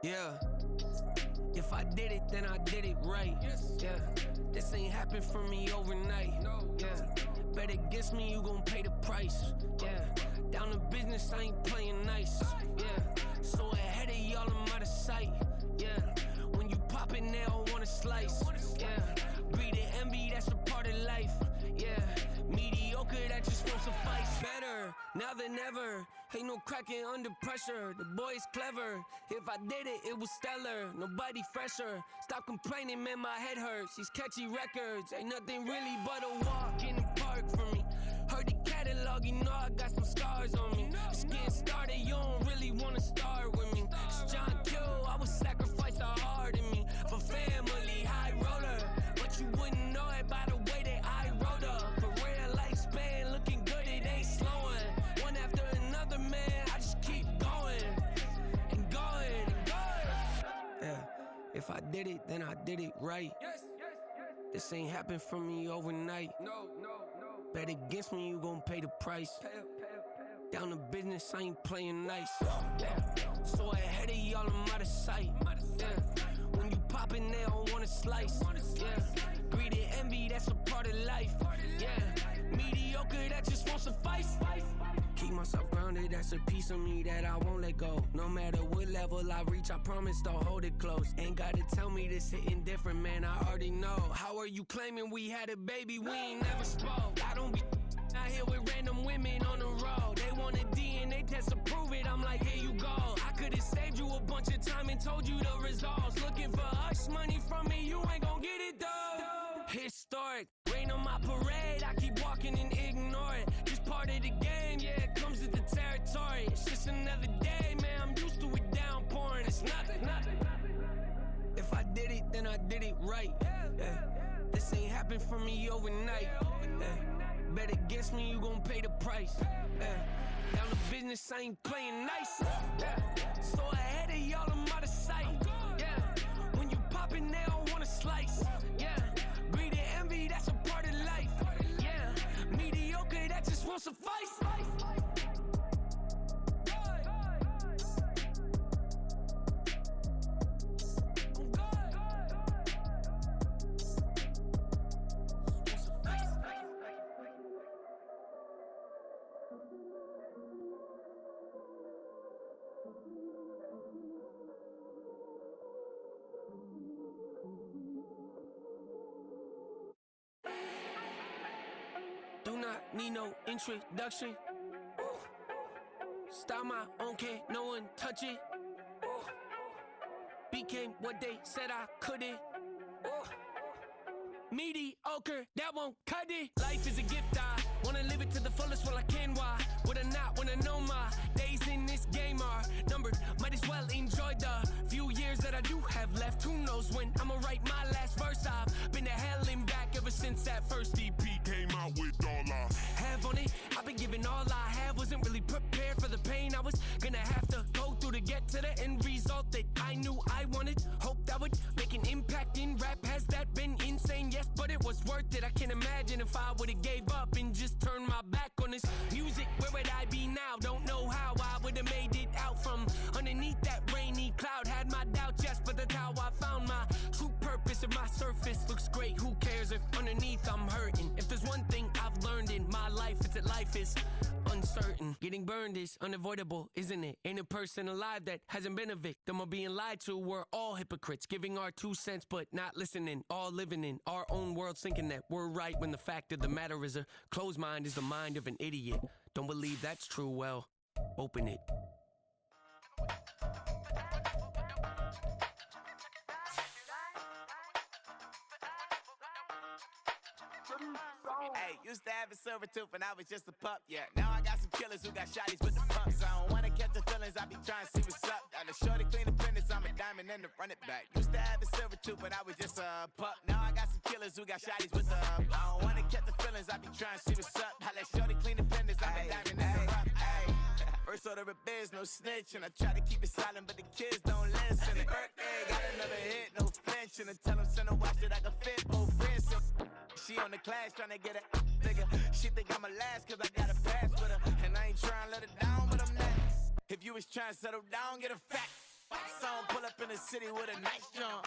Yeah. If I did it, then I did it right. Yeah. This ain't happened for me overnight. Yeah. Bet against me, you gon' pay the price. Yeah. Down to business, I ain't playing nice. Yeah. So ahead of y'all, I'm out of sight. Yeah. When you poppin', they don't wanna slice. Yeah. Greed and envy, that's a part of life. Yeah. Mediocre, that just won't suffice. Better now than ever. Ain't no cracking under pressure. The boy's clever. If I did it, it was stellar. Nobody fresher. Stop complaining, man, my head hurts. These catchy records ain't nothing really but a walk in the park for me. Heard the catalog, you know I got some scars on me. Just getting started, you don't really wanna start with me. It's John Q, I would sacrifice the heart in me for family, high roller. But you wouldn't know it by the way that I wrote up. For real lifespan, looking good, it ain't slowing. One after another, man, I just keep going and going and going. Yeah, if I did it, then I did it right. This ain't happened for me overnight. Bet against me, you gon' pay the price. Down to business, I ain't playing nice. Yeah. So ahead of y'all, I'm out of sight. Yeah. When you poppin', they don't wanna slice. Yeah. Greed and envy, that's a part of life. Yeah. Mediocre, that just won't suffice. Keep myself grounded, that's a piece of me that I won't let go. No matter what level I reach, I promise to hold it close. Ain't gotta tell me this hitting different, man, I already know. How are you claiming we had a baby, we ain't never spoke? I don't be out here with random women on the road. They want a DNA test to prove it, I'm like, here you go. I could've saved you a bunch of time and told you the results. Looking for hush money from me, you ain't gon' get it though. Historic, rain on my parade, I keep walking and ignore it. Just part of the game, yeah, it comes with the territory. It's just another day, man, I'm used to it downpouring. It's nothing. If I did it, then I did it right. Yeah. This ain't happened for me overnight. Yeah. Bet against me, you gon' pay the price. Yeah. Down to business, I ain't playing nice. Yeah. So ahead of y'all, I'm out of sight. Yeah. When you poppin', they don't wanna slice. Yeah. Greed and envy, that's a part of life. Yeah. Mediocre, that just won't suffice. Do not need no introduction. Ooh. Start my own, can't no one touch it. Ooh. Became what they said I couldn't. Ooh. Mediocre, that won't cut it. Life is a gift, I wanna live it to the fullest while I can. Why would I not wanna know my days in this game are numbered? Might as well enjoy the few years that I do have left. Who knows when I'ma write my last verse. I've been to hell and back ever since that first EP came out with all I have on it. I've been giving all I have, wasn't really prepared for the pain I was gonna have to go through to get to the end result that I knew I wanted. Hoped I would make an impact in rap. Has that been insane? Yes, but it was worth it. I can't imagine if I would've gave up and just turned my back on this music. Where would I be now? Don't know how I would've made it out from underneath that rainy cloud. Had my doubts, yes, but that's how I found my true purpose. If my surface looks great, who cares if underneath I'm hurting? If there's one thing I've learned in my life, it's that life is uncertain. Getting burned is unavoidable, isn't it? Ain't a person alive that hasn't been a victim of being lied to. We're all hypocrites, giving our 2 cents but not listening. All living in our own world, thinking that we're right when the fact of the matter is a closed mind is the mind of an idiot. Don't believe that's true? Well, open it. Hey, used to have a silver tooth when I was just a pup, yeah. Now I got some killers who got shotties with the pumps. I don't wanna catch the feelings, I be trying to see what's up. Got a shorty clean the business, I'm a diamond and to run it back. Used to have a silver tooth when I was just a pup. Now I got some killers who got shotties with the I don't wanna catch the feelings, I be trying to see what's up. I let shorty clean the business, I'm a diamond and to run it. First order of biz, no snitch, and I try to keep it silent, but the kids don't listen. Birthday, got another hit, no flinch, and I tell them send a watch that I can fit both wrists. She on the class tryna get a bigger. She think I'm a last cause I got a pass with her. And I ain't tryna let her down, but I'm not. If you was tryna settle down, get a fact. Song, pull up in the city with a nice jump.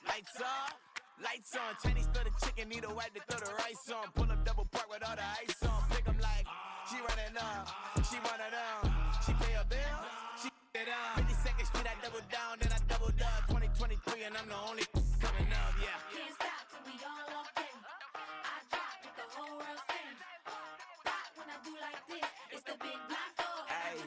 Lights off, lights on. Chinese throw the chicken, need a wipe to throw the rice on. Pull up double park with all the ice on. Pick 'em like she running up, she one of them. She pay her bill, she it up. 52nd Street, I double down, then I doubled up. 2023, and I'm the only coming up, yeah. Can't stop till we all okay. I drop with the whole world sing. Pop when I do like this, it's the big block door. Hey,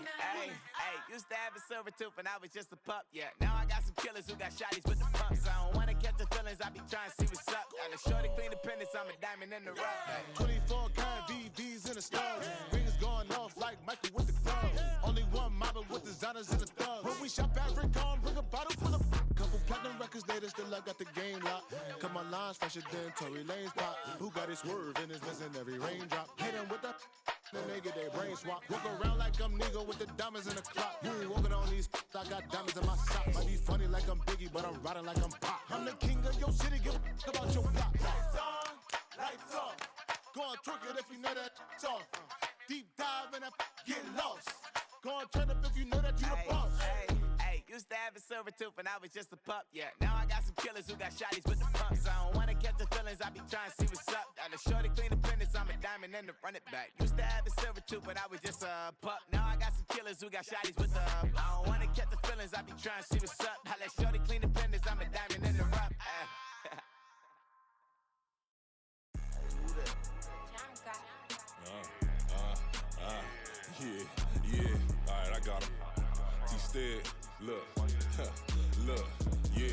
used to have a silver tooth and I was just a pup, yeah. Now I got some killers who got shotties with the pumps. I don't wanna catch the feelings, I be trying to see what's up. Got a shorty clean appendix, I'm a diamond in the rough. Hey. 24 karat VVs in the stars. Rings going off like Michael with the clubs. Only one mobbing with designers in the thugs. When we shop at Rick on, bring a bottle full of couple platinum records later, still I got the game locked. Cause my lines fresher than Tory Lane's pop. Who got his swerve and is missing every raindrop. Hit him with the then they get their brain swap. Walk around like I'm Negro with the diamonds in the clock. You ain't walking on these, I got diamonds in my socks. Might be funny like I'm Biggie, but I'm riding like I'm Pop. I'm the king of your city, give a about your block. Lights on, lights off. Go on, twerk it if you know that it's off. Deep dive and I get lost. Go on, turn up if you know that you the boss. Hey, used to have a silver tooth and I was just a pup, yeah. Now I got some killers who got shotties with the pumps. I don't wanna catch the feelings, I be trying to see what's up. Got a shorty clean appendix, I'm a diamond in the run it back. Used to have a silver tooth but I was just a pup. Now I got some killers who got shotties with the I don't wanna catch the feelings, I be trying to see what's up. I let shorty clean appendix, I'm a diamond in the rough. Yeah, alright, I got him. T-Stead, look, look, yeah.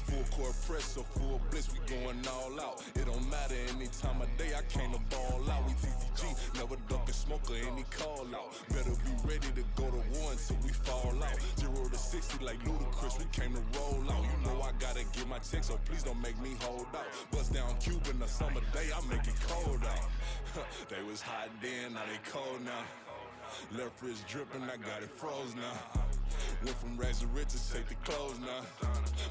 Full court press, so full blitz, we going all out. It don't matter any time of day, I came to ball out. We TCG, never duckin' smoker, any call out. Better be ready to go to war until we fall out. 0 to 60 like Ludacris, we came to roll out. You know I gotta get my check, so please don't make me hold out. Bust down Cuban, a summer day, I make it cold out. They was hot then, now they cold now. Left wrist dripping, I got it froze now. Went from rags to riches, take the clothes now.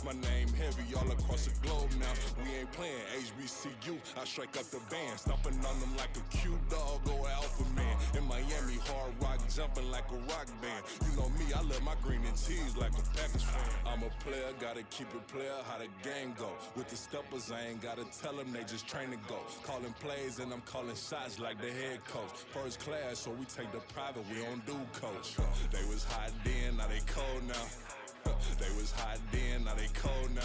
My name heavy all across the globe now. We ain't playing HBCU, I strike up the band. Stomping on them like a cute dog or alpha man. In Miami, hard rock jumping like a rock band. You know me, I love my green and cheese like a Packers fan. I'm a player, gotta keep it player, how the game go. With the steppers, I ain't gotta tell them, they just train to go. Calling plays and I'm calling shots like the head coach. First class, so we take the private, we don't do coach. They was hot then, now they cold now. They was hot then, now they cold now.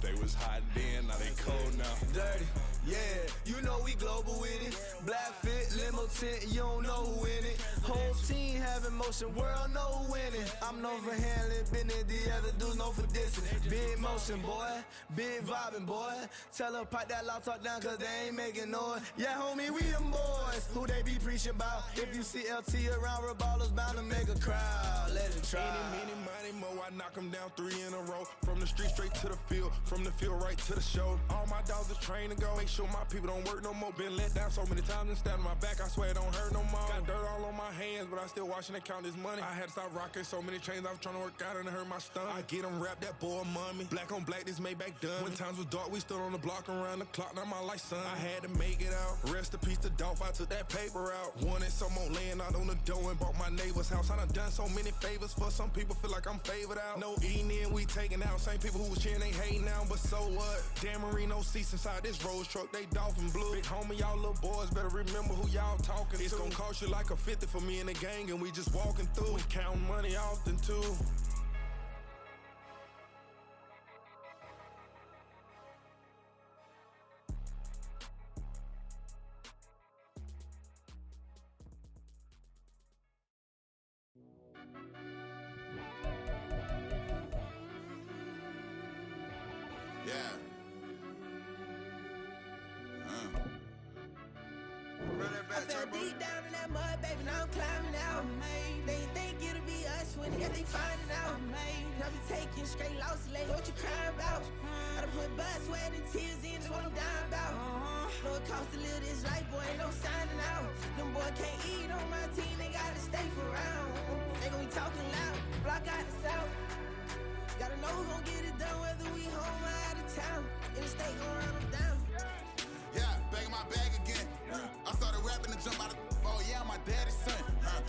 They was hot then, now they cold now. Dirty, yeah, you know we global with it. Black fit, limo tint, you don't know who in it. Whole team having motion, world know who winning. I'm known for handling business, the other dudes known for dissing. Big motion, boy, big vibing, boy. Tell her pipe that loud talk down, cause they ain't making noise. Yeah, homie, we them boys, who they be preaching about. If you see LT around, Reballo's bound to make a crowd. Let it try. Any, money, mo, I knock them down 3 in a row. From the street straight to the field, from the field right to the show. All my dogs are trained to go. Make sure my people don't work no more. Been let down so many times and stand on my back, I swear it don't hurt no more. Got dirt all on my hands, but I still watching and count this money. I had to stop rocking so many chains, I was trying to work out and it hurt my stomach. I get them wrapped, that boy mommy. Black on black, this Maybach done. When times was dark, we stood on the block around the clock, now my life son. I had to make it out. Rest in peace to Dolph, I took that paper out. Wanted some more laying out on the dough and bought my neighbor's house. I done so many favors for some people, feel like I'm favored out. No eating in, we taking out. Same people who was cheering, they hating now, but so what? Dan Marino seats inside this Rolls truck, they dolphin blue. Big homie, y'all little boys better remember who y'all talking to. It's gonna cost you like a 50 for me and the gang, and we just walking through. We counting money often too. Yeah. I fell deep down in that mud, baby, now I'm climbing out. They think it'll be us when they finding out. I be taking straight losses, like what you crying about? I done put blood, sweat, and tears in, that's what I'm dying about. Know it costs to live this life, boy, ain't no signing out. Them boy can't eat on my team, they gotta stay for round. They gon' be talking loud, block out the south. Gotta know who gon' get it done, whether we home or out of town. In the state, gon' run them down. Yeah, back in my bag again. I started rapping to jump out of oh yeah, I'm my daddy's son.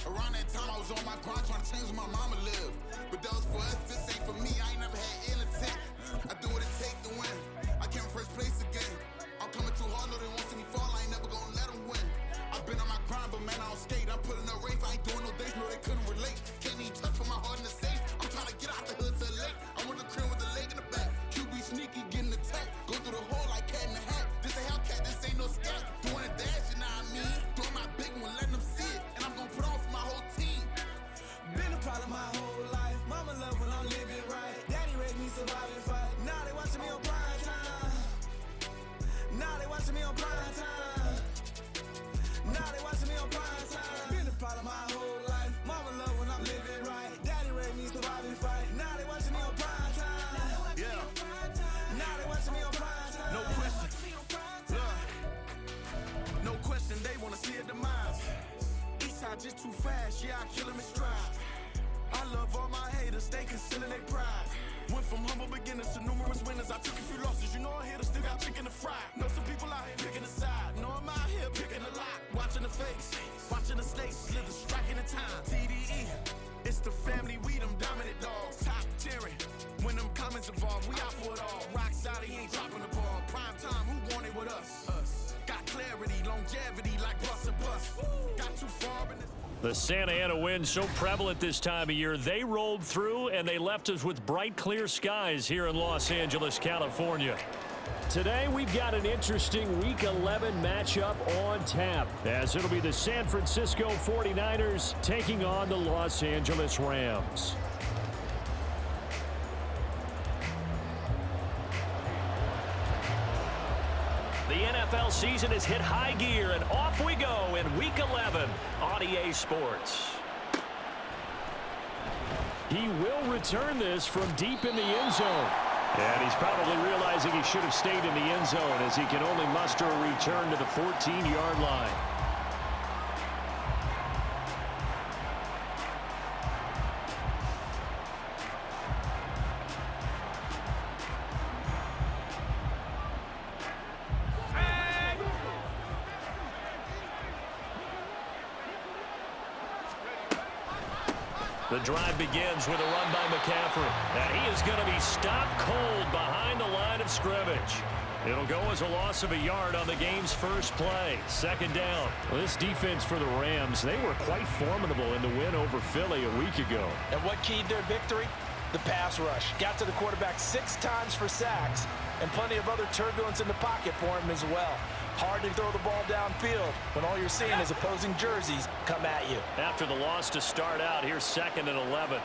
Around that time, I was on my grind trying to change where my mama lived. But that was for us, this ain't for me. I ain't never had ill intent. I do what it take to win. I came in first place again. I'm coming too hard, no, they won't see me fall. I ain't never gonna let them win. I've been on my grind, but man, I don't skate. I'm putting up race, I ain't doing no days, no, they couldn't relate. Can't even touch, put my heart in the safe. I'm trying to get out the hood to the lake. I'm with the crib with the leg in the back. QB sneaky, getting attacked. Go through the hole like cat in the hat. This a Hellcat, this ain't no scat. Doing a dash, you know what I mean? Doing my big one, letting them see it. And I'm gonna put on for my whole team. Been a part of my whole life. Mama love when I'm living right. Daddy raised me survive and fight. Now they watching me on prime time. Now they watching me on prime time. Now they watching me on prime time. Been a part of my whole life. Mama love when I'm living right. Daddy raised me survive and fight. Now they watching me on prime time. Yeah. Now they watching me on prime time. No question. Look. No question, they wanna see a demise. Eastside just too fast, yeah, I kill him in stride. I love all my haters, they concealing their pride. Went from humble beginners to numerous winners. I took a few losses, you know I hit, still got chicken to fry. Know some people out here picking a side. Know I'm out here picking a lot. Watching the face, watching the stakes, slither, striking the time. TDE, it's the family, we them dominant dogs. Top tiering, when them comments involved, we out for it all. Rock side, he ain't dropping the ball. Prime time, who want it with us? Got clarity, longevity, like bus and bus. Got too far in this. The Santa Ana wind so prevalent this time of year, they rolled through and they left us with bright, clear skies here in Los Angeles, California. Today, we've got an interesting Week 11 matchup on tap, as it'll be the San Francisco 49ers taking on the Los Angeles Rams. The NFL season has hit high gear, and off we go in Week 11 on EA Sports. He will return this from deep in the end zone. And he's probably realizing he should have stayed in the end zone, as he can only muster a return to the 14-yard line. The drive begins with a run by McCaffrey, and he is going to be stopped cold behind the line of scrimmage. It'll go as a loss of a yard on the game's first play. Second down. Well, this defense for the Rams, they were quite formidable in the win over Philly a week ago. And what keyed their victory? The pass rush. Got to the quarterback 6 times for sacks, and plenty of other turbulence in the pocket for him as well. Hard to throw the ball downfield when all you're seeing is opposing jerseys come at you. After the loss to start out, here's 2nd and 11.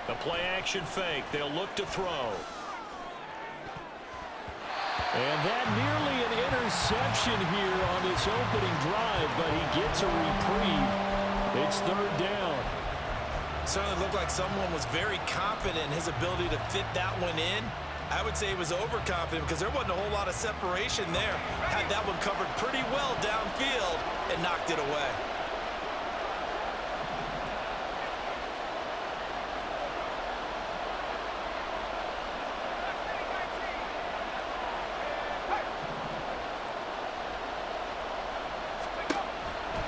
The play action fake. They'll look to throw. And that nearly an interception here on this opening drive, but he gets a reprieve. It's 3rd down. Certainly looked like someone was very confident in his ability to fit that one in. I would say he was overconfident because there wasn't a whole lot of separation there. Had that one covered pretty well downfield and knocked it away.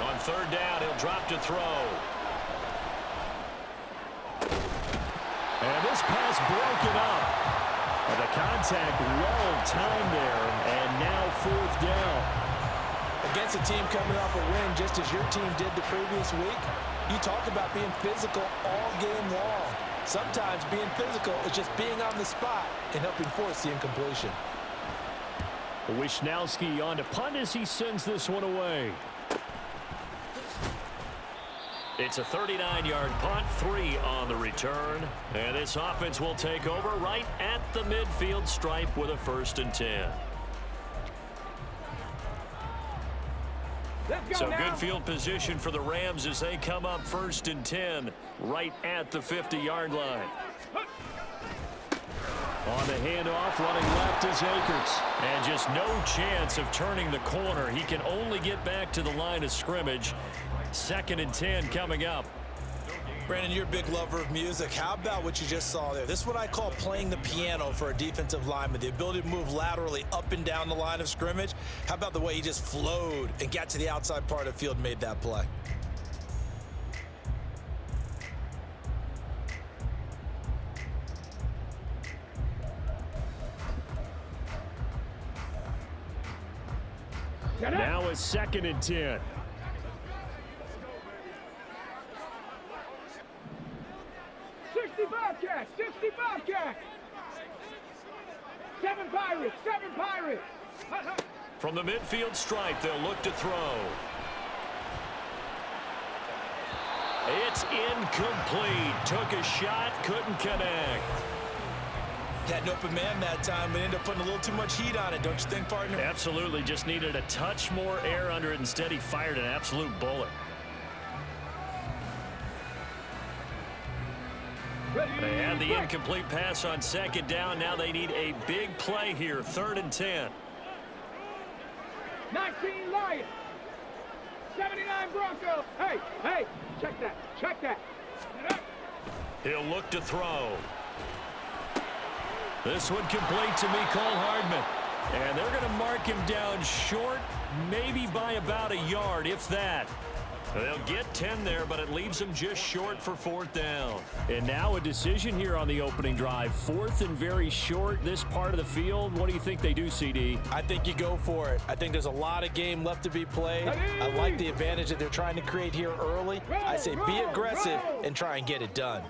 On 3rd down, he'll drop to throw. And this pass broken up. And the contact well timed there, and now 4th down. Against a team coming off a win just as your team did the previous week, you talk about being physical all game long. Sometimes being physical is just being on the spot and helping force the incompletion. Wisnowski on to punt as he sends this one away. It's a 39-yard punt, 3 on the return. And this offense will take over right at the midfield stripe with a 1st and 10. So good field position for the Rams as they come up 1st and 10 right at the 50-yard line. On the handoff, running left is Akers. And just no chance of turning the corner. He can only get back to the line of scrimmage. 2nd and 10 coming up. Brandon, you're a big lover of music. How about what you just saw there? This is what I call playing the piano for a defensive lineman. The ability to move laterally up and down the line of scrimmage. How about the way he just flowed and got to the outside part of the field and made that play? a 2nd and 10. Bobcats, 60 Bobcats. 7 Pirates, 7 Pirates. From the midfield stripe, they'll look to throw. It's incomplete. Took a shot, couldn't connect. Had an open man that time, but ended up putting a little too much heat on it, don't you think, partner? Absolutely, just needed a touch more air under it. Instead, he fired an absolute bullet. They had the incomplete pass on 2nd down. Now they need a big play here, 3rd and 10. 19 Lions, 79 Broncos. Hey, check that. He'll look to throw. This one complete to Mecole Hardman. And they're going to mark him down short, maybe by about a yard, if that. They'll get 10 there, but it leaves them just short for 4th down. And now a decision here on the opening drive. 4th and very short, this part of the field. What do you think they do, CD? I think you go for it. I think there's a lot of game left to be played. I like the advantage that they're trying to create here early. I say be aggressive and try and get it done.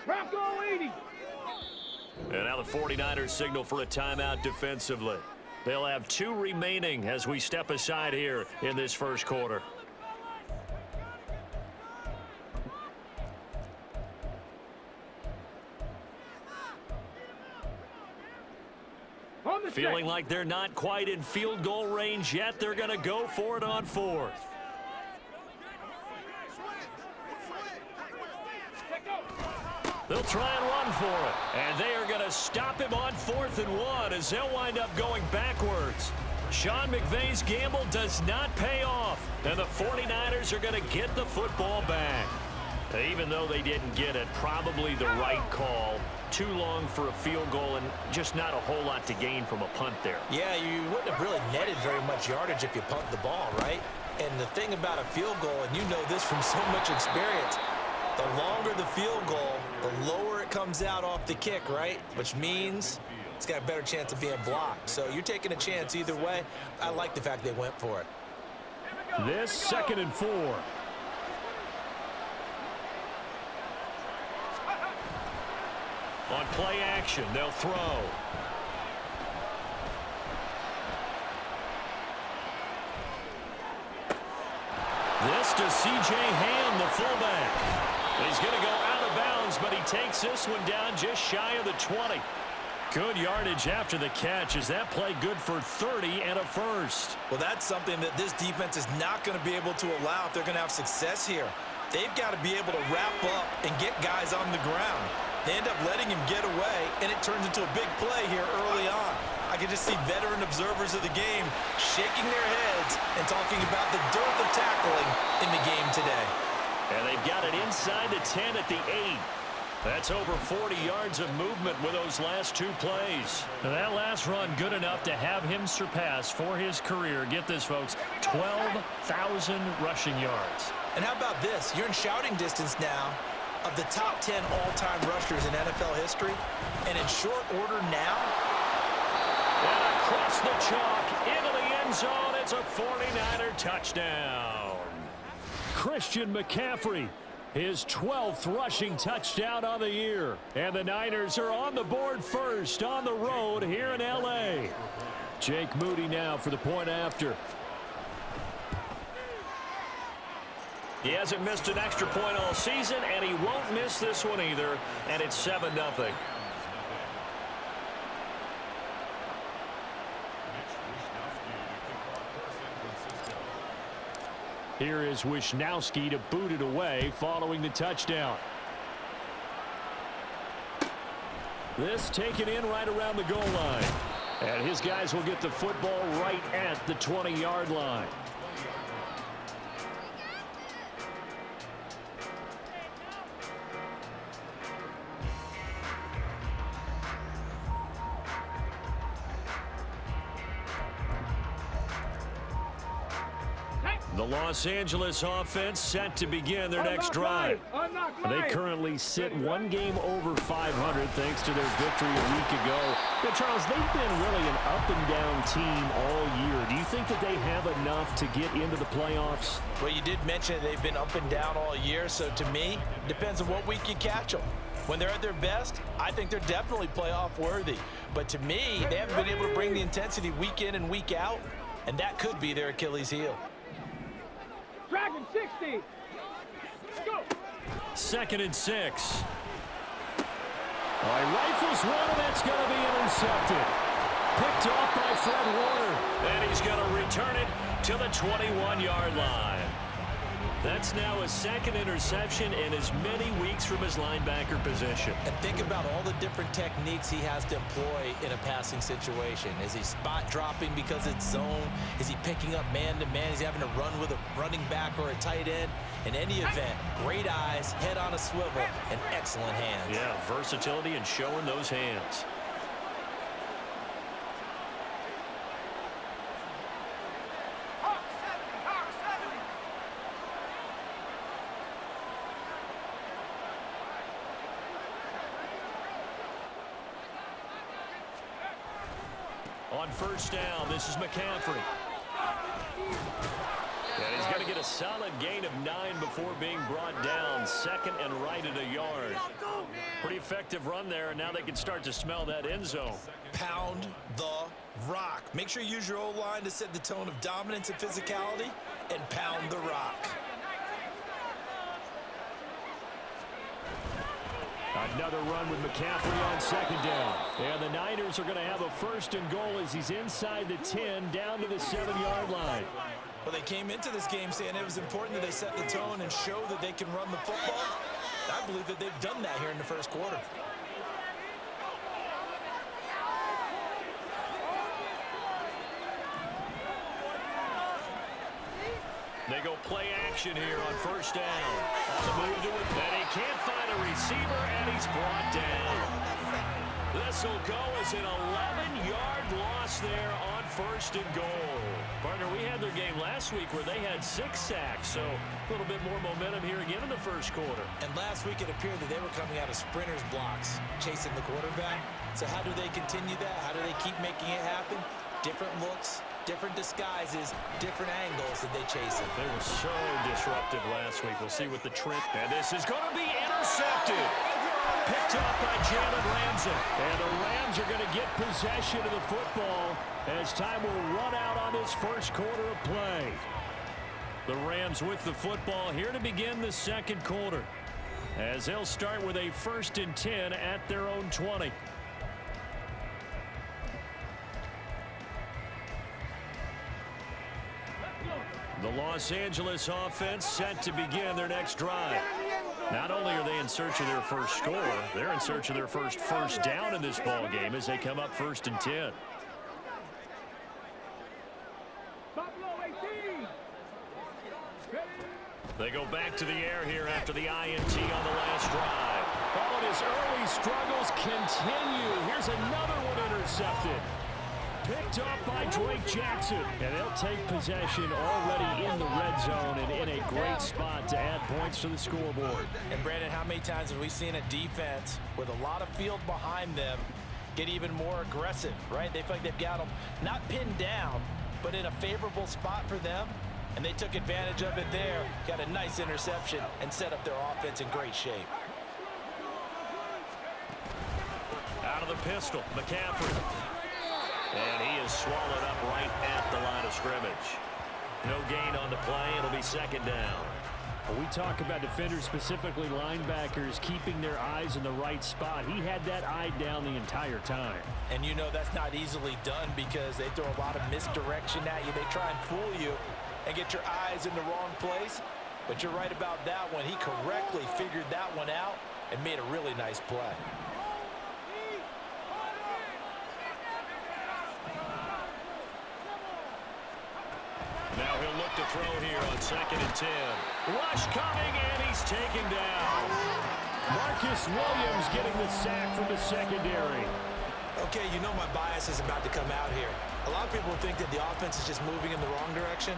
Bronco 80. And now the 49ers signal for a timeout defensively. They'll have 2 remaining as we step aside here in this first quarter. Feeling like they're not quite in field goal range yet. They're going to go for it on 4th. They'll try and run for it. And they are going to stop him on 4th and 1 as they'll wind up going backwards. Sean McVay's gamble does not pay off. And the 49ers are going to get the football back. Even though they didn't get it, probably the right call. Too long for a field goal and just not a whole lot to gain from a punt there. Yeah, you wouldn't have really netted very much yardage if you punt the ball, right? And the thing about a field goal, and you know this from so much experience, the longer the field goal, the lower it comes out off the kick, right? Which means it's got a better chance of being blocked. So you're taking a chance either way. I like the fact they went for it. This 2nd and 4. On play action, they'll throw. This to C.J. Ham, the fullback. He's going to go out of bounds, but he takes this one down just shy of the 20. Good yardage after the catch. Is that play good for 30 and a first? Well, that's something that this defense is not going to be able to allow if they're going to have success here. They've got to be able to wrap up and get guys on the ground. They end up letting him get away, and it turns into a big play here early on. I can just see veteran observers of the game shaking their heads and talking about the dearth of tackling in the game today. And they've got it inside the 10 at the 8. That's over 40 yards of movement with those last 2 plays. Now that last run good enough to have him surpass for his career, get this folks, 12,000 rushing yards. And how about this? You're in shouting distance now of the top 10 all-time rushers in NFL history. And in short order now. And across the chalk into the end zone, it's a 49er touchdown. Christian McCaffrey, his 12th rushing touchdown of the year. And the Niners are on the board first on the road here in L.A. Jake Moody now for the point after. He hasn't missed an extra point all season, and he won't miss this one either, and it's 7-0. Here is Wisnowski to boot it away following the touchdown. This taken in right around the goal line. And his guys will get the football right at the 20-yard line. The Los Angeles offense set to begin their next drive. They currently sit one game over 500 thanks to their victory a week ago. Now, Charles, they've been really an up-and-down team all year. Do you think that they have enough to get into the playoffs? Well, you did mention they've been up and down all year, so to me, it depends on what week you catch them. When they're at their best, I think they're definitely playoff worthy. But to me, they haven't been able to bring the intensity week in and week out, and that could be their Achilles heel. Dragon 60. Go. 2nd and 6. All right, rifles one, and that's going to be intercepted. Picked off by Fred Warner. And he's going to return it to the 21-yard line. That's now his 2nd interception in as many weeks from his linebacker position. And think about all the different techniques he has to employ in a passing situation. Is he spot dropping because it's zone? Is he picking up man-to-man? Is he having to run with a running back or a tight end? In any event, great eyes, head on a swivel, and excellent hands. Yeah, versatility and showing those hands. On 1st down, this is McCaffrey. And he's going to get a solid gain of 9 before being brought down. 2nd and right at a yard. Pretty effective run there, and now they can start to smell that end zone. Pound the rock. Make sure you use your O-line to set the tone of dominance and physicality, and pound the rock. Another run with McCaffrey on 2nd down. And the Niners are going to have a 1st and goal as he's inside the 10 down to the 7-yard line. Well, they came into this game saying it was important that they set the tone and show that they can run the football. I believe that they've done that here in the 1st quarter. They go play action here on 1st down. On the move to it, and he can't find a receiver, and he's brought down. This will go as an 11-yard loss there on 1st and goal. Partner, we had their game last week where they had 6 sacks, so a little bit more momentum here again in the 1st quarter. And last week it appeared that they were coming out of sprinters blocks, chasing the quarterback. So how do they continue that? How do they keep making it happen? Different looks, different disguises, different angles that they chase it. They were so disruptive last week. We'll see what the trend. And this is going to be intercepted. Picked up by Jalen Ramsey. And the Rams are going to get possession of the football as time will run out on this 1st quarter of play. The Rams with the football here to begin the 2nd quarter, as they'll start with a 1st and 10 at their own 20. The Los Angeles offense set to begin their next drive. Not only are they in search of their 1st score, they're in search of their first down in this ball game as they come up 1st and 10. They go back to the air here after the INT on the last drive. Oh, and his early struggles continue. Here's another one intercepted. Picked up by Drake Jackson. And they'll take possession already in the red zone and in a great spot to add points to the scoreboard. And Brandon, how many times have we seen a defense with a lot of field behind them get even more aggressive, right? They feel like they've got them not pinned down, but in a favorable spot for them. And they took advantage of it there, got a nice interception, and set up their offense in great shape. Out of the pistol, McCaffrey. And he is swallowed up right at the line of scrimmage. No gain on the play. It'll be 2nd down. When we talk about defenders, specifically linebackers, keeping their eyes in the right spot. He had that eye down the entire time. And you know that's not easily done because they throw a lot of misdirection at you. They try and fool you and get your eyes in the wrong place. But you're right about that one. He correctly figured that one out and made a really nice play. Now he'll look to throw here on 2nd and 10. Rush coming, and he's taken down. Marcus Williams getting the sack from the secondary. Okay, you know my bias is about to come out here. A lot of people think that the offense is just moving in the wrong direction.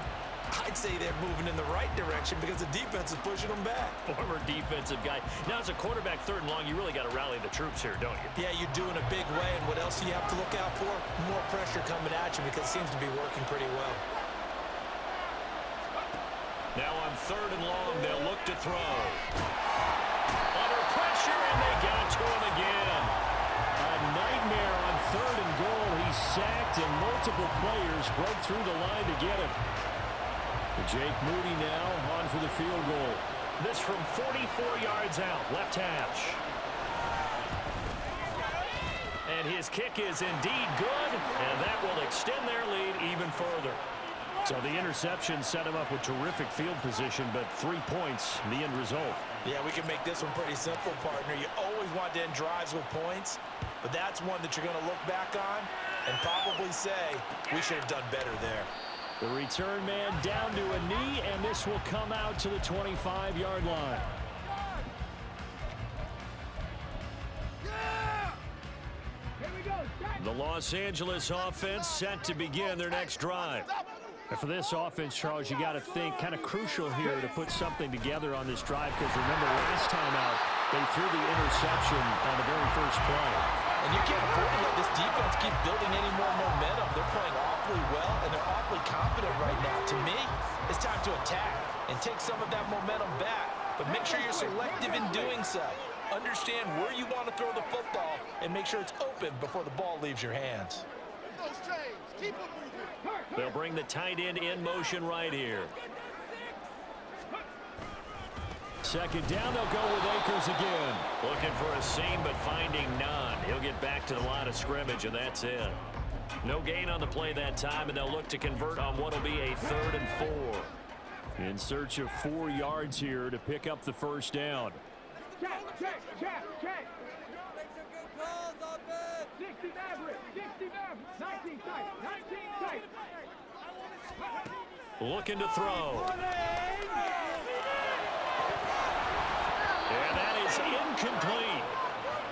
I'd say they're moving in the right direction because the defense is pushing them back. Former defensive guy. Now, as a quarterback, 3rd and long, you really got to rally the troops here, don't you? Yeah, you do in a big way, and what else do you have to look out for? More pressure coming at you because it seems to be working pretty well. Now on 3rd and long, they'll look to throw. Under pressure, and they got to him again. A nightmare on 3rd and goal. He's sacked, and multiple players broke through the line to get him. Jake Moody now on for the field goal. This from 44 yards out, left hash. And his kick is indeed good, and that will extend their lead even further. So the interception set him up with terrific field position, but 3 points, the end result. Yeah, we can make this one pretty simple, partner. You always want to end drives with points, but that's one that you're going to look back on and probably say, we should have done better there. The return man down to a knee, and this will come out to the 25-yard line. The Los Angeles offense set to begin their next drive. And for this offense, Charles, you got to think kind of crucial here to put something together on this drive, because remember last time out, they threw the interception on the very first play. And you can't afford to let this defense keep building any more momentum. They're playing awfully well, and they're awfully confident right now. To me, it's time to attack and take some of that momentum back. But make sure you're selective in doing so. Understand where you want to throw the football and make sure it's open before the ball leaves your hands. They'll bring the tight end in motion right here. 2nd down, they'll go with Akers again. Looking for a seam, but finding none. He'll get back to the line of scrimmage, and that's it. No gain on the play that time, and they'll look to convert on what will be a 3rd and 4. In search of 4 yards here to pick up the 1st down. Check. 60 Maverick, 19 tight. Looking to throw. And that is incomplete.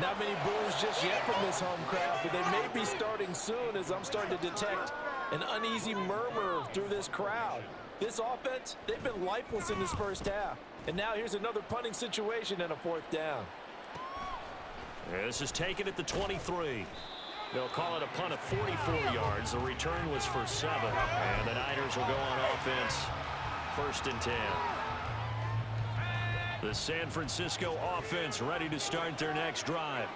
Not many boos just yet from this home crowd, but they may be starting soon, as I'm starting to detect an uneasy murmur through this crowd. This offense, they've been lifeless in this first half. And now here's another punting situation and a 4th down. This is taken at the 23. They'll call it a punt of 44 yards. The return was for 7. And the Niners will go on offense. 1st and 10. The San Francisco offense ready to start their next drive.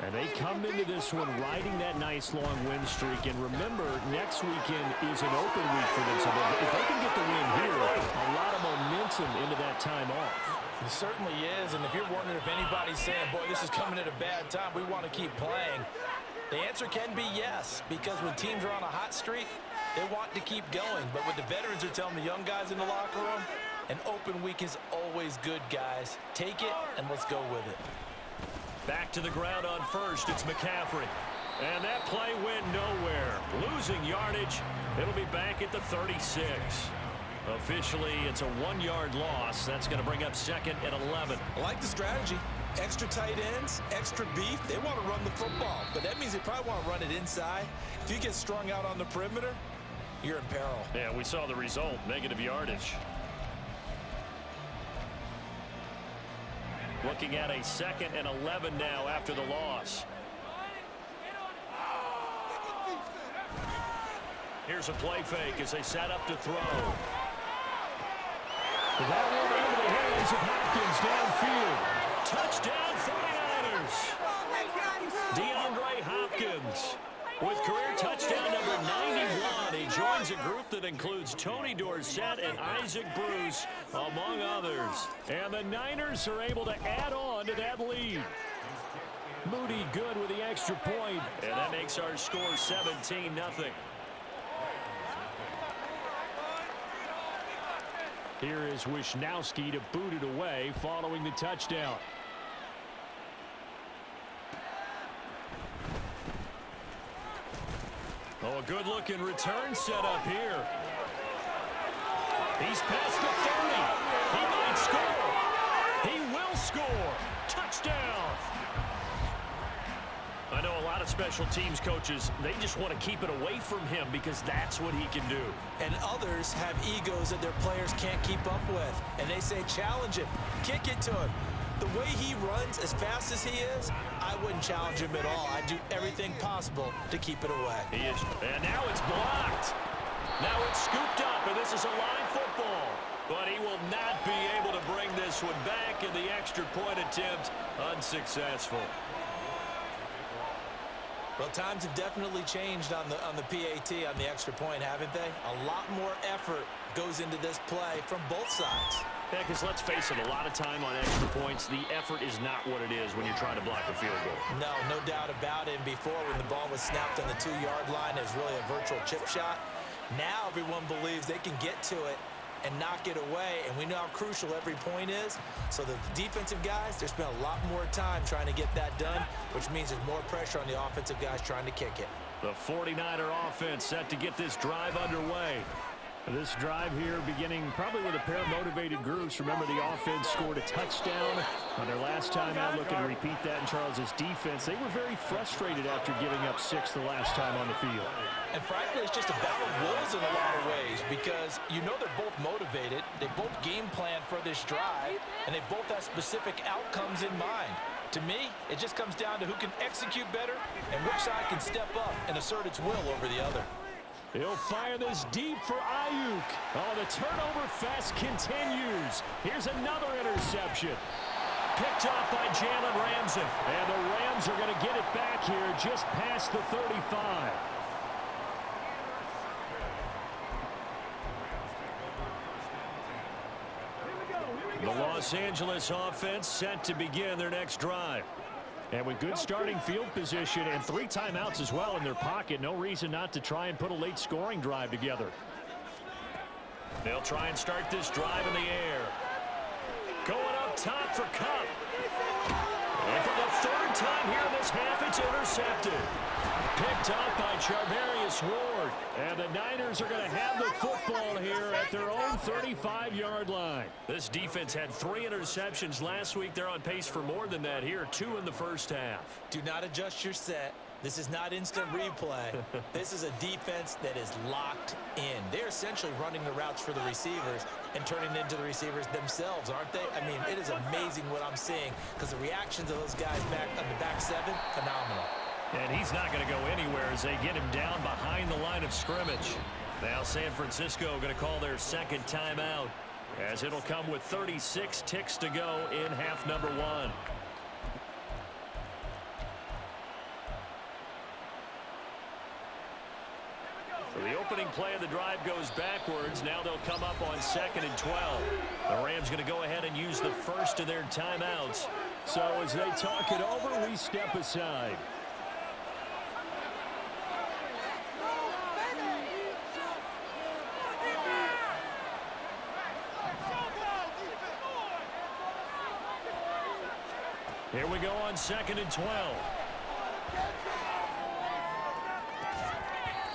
And they come into this one riding that nice long win streak. And remember, next weekend is an open week for them. So if they can get the win here, a lot of momentum into that time off. It certainly is. And if you're wondering if anybody's saying, boy, this is coming at a bad time, we want to keep playing, the answer can be yes. Because when teams are on a hot streak, they want to keep going. But what the veterans are telling the young guys in the locker room, an open week is always good, guys. Take it, and let's go with it. Back to the ground on 1st, it's McCaffrey. And that play went nowhere. Losing yardage. It'll be back at the 36. Officially, it's a 1-yard loss. That's going to bring up 2nd and 11. I like the strategy. Extra tight ends, extra beef. They want to run the football, but that means they probably want to run it inside. If you get strung out on the perimeter, you're in peril. Yeah, we saw the result, negative yardage. Looking at a 2nd and 11 now after the loss. Here's a play fake as they set up to throw. That one into the hands of Hopkins downfield. Touchdown 49ers. DeAndre Hopkins with career touchdown number 91. He joins a group that includes Tony Dorsett and Isaac Bruce, among others. And the Niners are able to add on to that lead. Moody good with the extra point, and that makes our score 17-0. Here is Wisnowski to boot it away following the touchdown. Oh, a good-looking return set up here. He's past the 30. He might score. He will score. Touchdown. I know a lot of special teams coaches, they just want to keep it away from him because that's what he can do. And others have egos that their players can't keep up with. And they say, challenge him, kick it to him. The way he runs as fast as he is, I wouldn't challenge him at all. I'd do everything possible to keep it away. He is, and now it's blocked. Now it's scooped up, and this is a live football. But he will not be able to bring this one back, in the extra point attempt unsuccessful. Well, times have definitely changed on the PAT, on the extra point, haven't they? A lot more effort goes into this play from both sides. Yeah, because let's face it, a lot of time on extra points, the effort is not what it is when you're trying to block a field goal. No doubt about it. And before, when the ball was snapped on the 2-yard line, it was really a virtual chip shot. Now everyone believes they can get to it and knock it away, and we know how crucial every point is. So the defensive guys, they spend a lot more time trying to get that done, which means there's more pressure on the offensive guys trying to kick it. The 49er offense set to get this drive underway. This drive here beginning probably with a pair of motivated groups. Remember, the offense scored a touchdown on their last time out. Looking to repeat that in Charles's defense. They were very frustrated after giving up 6 the last time on the field. And frankly, it's just a battle of wills in a lot of ways, because you know they're both motivated. They both game plan for this drive, and they both have specific outcomes in mind. To me, it just comes down to who can execute better and which side can step up and assert its will over the other. He'll fire this deep for Ayuk. Oh, the turnover fest continues. Here's another interception. Picked off by Jalen Ramsey. And the Rams are going to get it back here just past the 35. The Los Angeles offense set to begin their next drive. And with good starting field position and 3 timeouts as well in their pocket, no reason not to try and put a late scoring drive together. They'll try and start this drive in the air. Going up top for Cup. And for the 3rd time here in this half, it's intercepted. Picked up by Charvarius Ward. And the Niners are going to have the football here at their own 35-yard line. This defense had 3 interceptions last week. They're on pace for more than that here, 2 in the first half. Do not adjust your set. This is not instant replay. This is a defense that is locked in. They're essentially running the routes for the receivers and turning into the receivers themselves, aren't they? I mean, it is amazing what I'm seeing, because the reactions of those guys back on the back 7, phenomenal. And he's not going to go anywhere as they get him down behind the line of scrimmage. Now San Francisco going to call their 2nd timeout, as it'll come with 36 ticks to go in half number 1. So the opening play of the drive goes backwards. Now they'll come up on 2nd and 12. The Rams going to go ahead and use the first of their timeouts. So as they talk it over, we step aside. Here we go on 2nd and 12.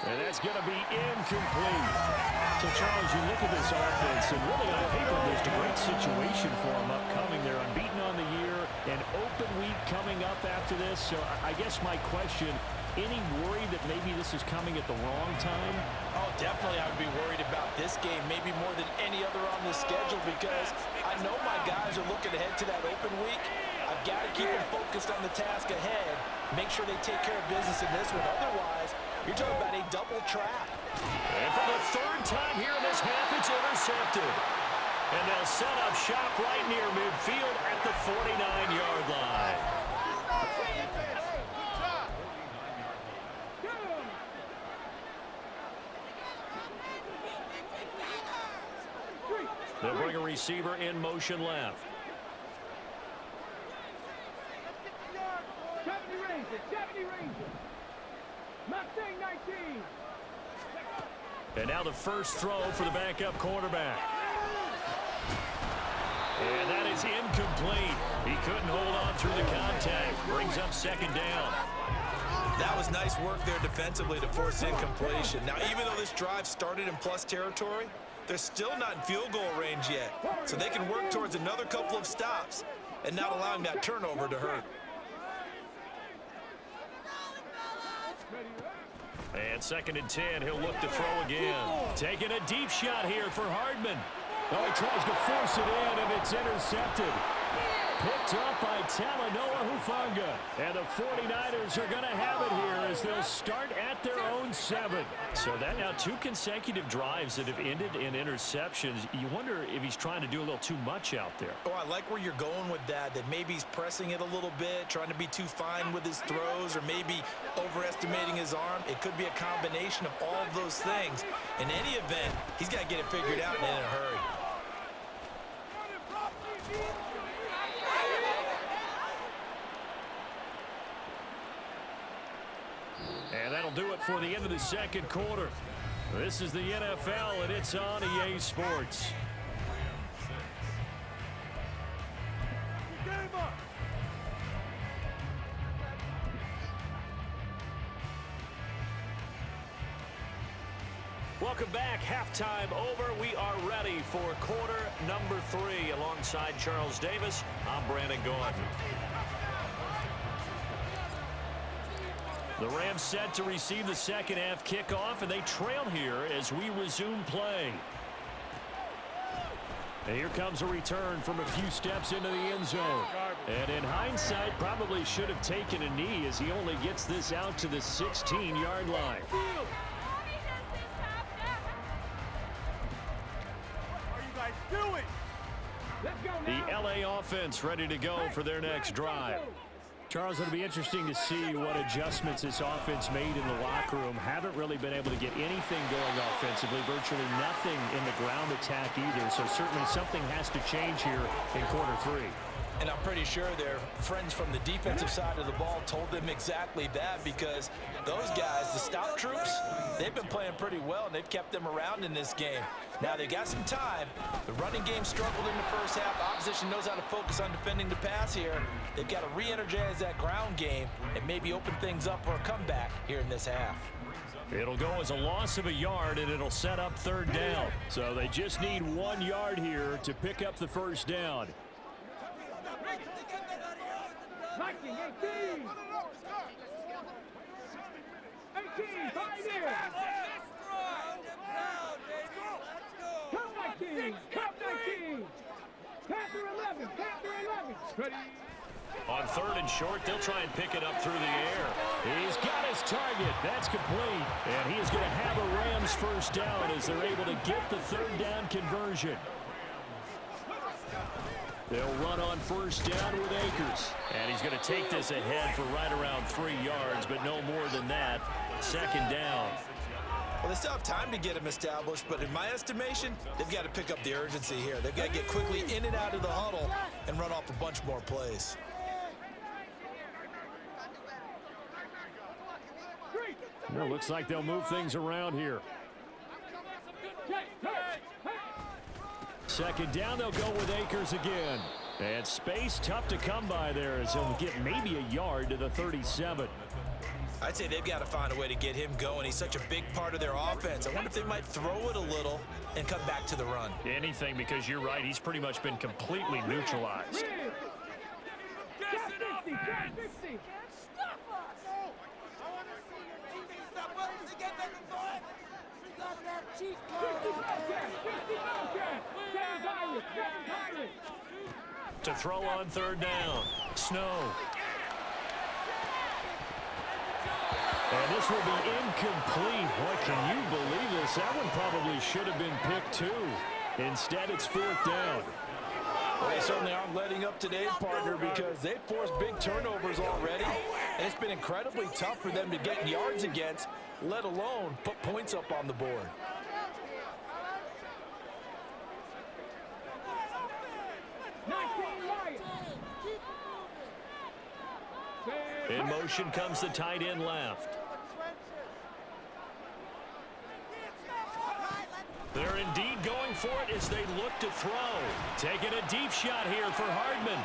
And that's going to be incomplete. So, Charles, you look at this offense, and really on paper, there's a great situation for them upcoming. They're unbeaten on the year, an open week coming up after this. So, I guess my question, any worry that maybe this is coming at the wrong time? Oh, definitely I would be worried about this game, maybe more than any other on the schedule, because I know my guys are looking ahead to that open week. I've got to keep them focused on the task ahead, make sure they take care of business in this one. Otherwise, you're talking about a double trap. And for the 3rd time here in this half, it's intercepted. And they'll set up shop right near midfield at the 49-yard line. They'll bring a receiver in motion left. 70 Rangers. Mustang 19. And now the first throw for the backup quarterback. And that is incomplete. He couldn't hold on through the contact. Brings up 2nd down. That was nice work there defensively to force incompletion. Now, even though this drive started in plus territory, they're still not in field goal range yet. So they can work towards another couple of stops and not allowing that turnover to hurt. And 2nd and 10, he'll look to throw again. Taking a deep shot here for Hardman. Oh, he tries to force it in, and it's intercepted. Picked up by Talanoa Hufanga. And the 49ers are going to have it here as they'll start at their own 7. So that now 2 consecutive drives that have ended in interceptions. You wonder if he's trying to do a little too much out there. Oh, I like where you're going with that maybe he's pressing it a little bit, trying to be too fine with his throws, or maybe overestimating his arm. It could be a combination of all of those things. In any event, he's got to get it figured out and in a hurry. And that'll do it for the end of the 2nd quarter. This is the NFL, and it's on EA Sports. Welcome back. Halftime over. We are ready for quarter number 3. Alongside Charles Davis, I'm Brandon Gaudin. The Rams set to receive the second half kickoff, and they trail here as we resume play. And here comes a return from a few steps into the end zone. And in hindsight, probably should have taken a knee as he only gets this out to the 16-yard line. The LA offense ready to go for their next drive. Charles, it'll be interesting to see what adjustments this offense made in the locker room. Haven't really been able to get anything going offensively, virtually nothing in the ground attack either. So certainly something has to change here in quarter 3. And I'm pretty sure their friends from the defensive side of the ball told them exactly that, because those guys, the stout troops, they've been playing pretty well, and they've kept them around in this game. Now they got some time. The running game struggled in the first half. Opposition knows how to focus on defending the pass here. They've got to re-energize that ground game and maybe open things up for a comeback here in this half. It'll go as a loss of a yard, and it'll set up 3rd down. So they just need 1 yard here to pick up the first down. 19, 18. 18, pioneer. Count 19, count 19. Panther 11, Panther 11. Ready. On 3rd and short, they'll try and pick it up through the air. He's got his target. That's complete. And he is going to have a Rams first down as they're able to get the 3rd down conversion. They'll run on first down with Akers. And he's going to take this ahead for right around 3 yards, but no more than that. 2nd down. Well, they still have time to get him established, but in my estimation, they've got to pick up the urgency here. They've got to get quickly in and out of the huddle and run off a bunch more plays. Well, looks like they'll move things around here. 2nd down, they'll go with Akers again. And space tough to come by there as he'll get maybe a yard to the 37. I'd say they've got to find a way to get him going. He's such a big part of their offense. I wonder if they might throw it a little and come back to the run. Anything, because you're right. He's pretty much been completely neutralized. To throw on 3rd down. Snow. And this will be incomplete. What, can you believe this? That one probably should have been picked too. Instead, it's 4th down. Well, they certainly aren't letting up today's partner, because they've forced big turnovers already. And it's been incredibly tough for them to get yards against, let alone put points up on the board. In motion comes the tight end left. They're indeed going for it as they look to throw. Taking a deep shot here for Hardman.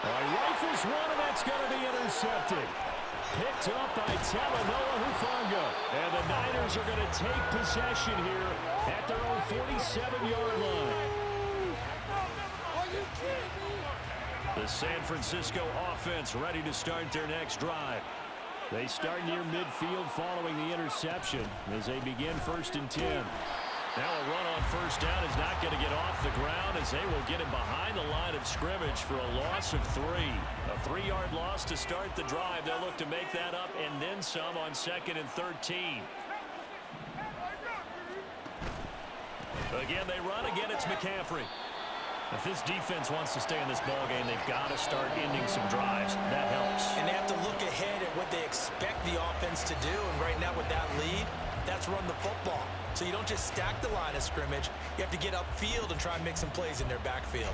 Rifles one, and that's going to be intercepted. Picked up by Talanoa Hufanga. And the Niners are going to take possession here at their own 47-yard line. The San Francisco offense ready to start their next drive. They start near midfield following the interception as they begin 1st and 10. Now a run on 1st down is not going to get off the ground as they will get him behind the line of scrimmage for a loss of 3. A 3-yard loss to start the drive. They'll look to make that up and then some on 2nd and 13. Again, they run. Again, it's McCaffrey. If this defense wants to stay in this ballgame, they've got to start ending some drives. That helps. And they have to look ahead at what they expect the offense to do. And right now with that lead, that's run the football. So you don't just stack the line of scrimmage. You have to get upfield and try and make some plays in their backfield.